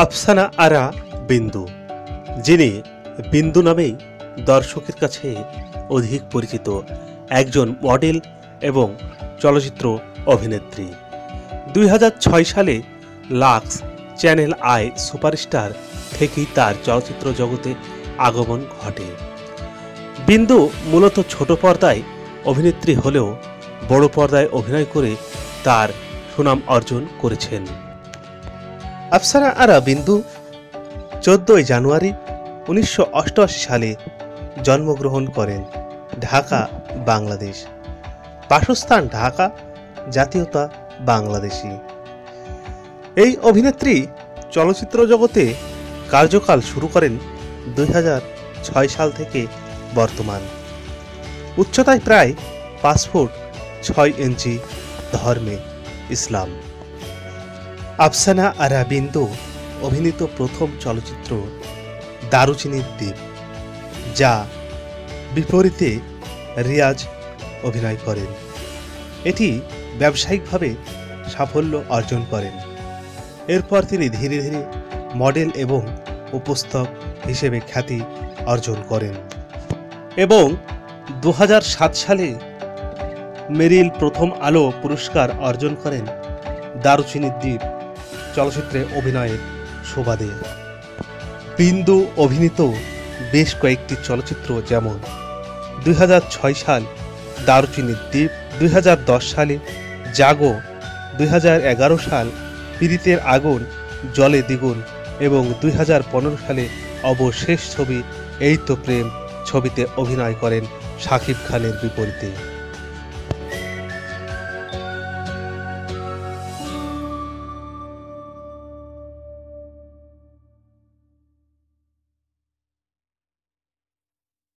আফসানা আরা বিন্দু, যিনি বিন্দু নামেই দর্শকের কাছে অধিক পরিচিত একজন মডেল এবং চলচ্চিত্র অভিনেত্রী। 2006 সালে লাক্স চ্যানেল আই সুপারস্টার থেকেই তার চলচ্চিত্র জগতে আগমন ঘটে। বিন্দু মূলত ছোট পর্দায় অভিনেত্রী হলেও বড় পর্দায় অভিনয় করে তার সুনাম অর্জন করেছেন। আফসানা আরা বিন্দু 14 জানুয়ারি 1988 সালে জন্মগ্রহণ করেন ঢাকা, বাংলাদেশ। বাসস্থান ঢাকা, জাতীয়তা বাংলাদেশী। এই অভিনেত্রী চলচ্চিত্র জগতে কার্যকাল শুরু করেন 2006 সাল থেকে বর্তমান। উচ্চতায় প্রায় 5 ফুট 6 ইঞ্চি, ধর্মে ইসলাম। আফসানা আরা বিন্দু অভিনীত প্রথম চলচ্চিত্র দারুচিনির দ্বীপ, যা বিপরীতে রিয়াজ অভিনয় করেন। এটি ব্যবসায়িকভাবে সাফল্য অর্জন করেন। এরপর তিনি ধীরে ধীরে মডেল এবং উপস্থাপক হিসেবে খ্যাতি অর্জন করেন এবং 2007 সালে মেরিল প্রথম আলো পুরস্কার অর্জন করেন দারুচিনির দ্বীপ চলচ্চিত্রে অভিনয়ের সুবাদে। বিন্দু অভিনীত বেশ কয়েকটি চলচ্চিত্র, যেমন 2006 সাল দারুচিনির দ্বীপ, 2010 সালে জাগো, 2011 সাল পীড়িতের আগুন জলে দ্বিগুণ এবং 2015 সালে অবশেষ ছবি এই তো প্রেম ছবিতে অভিনয় করেন শাকিব খানের বিপরীতে।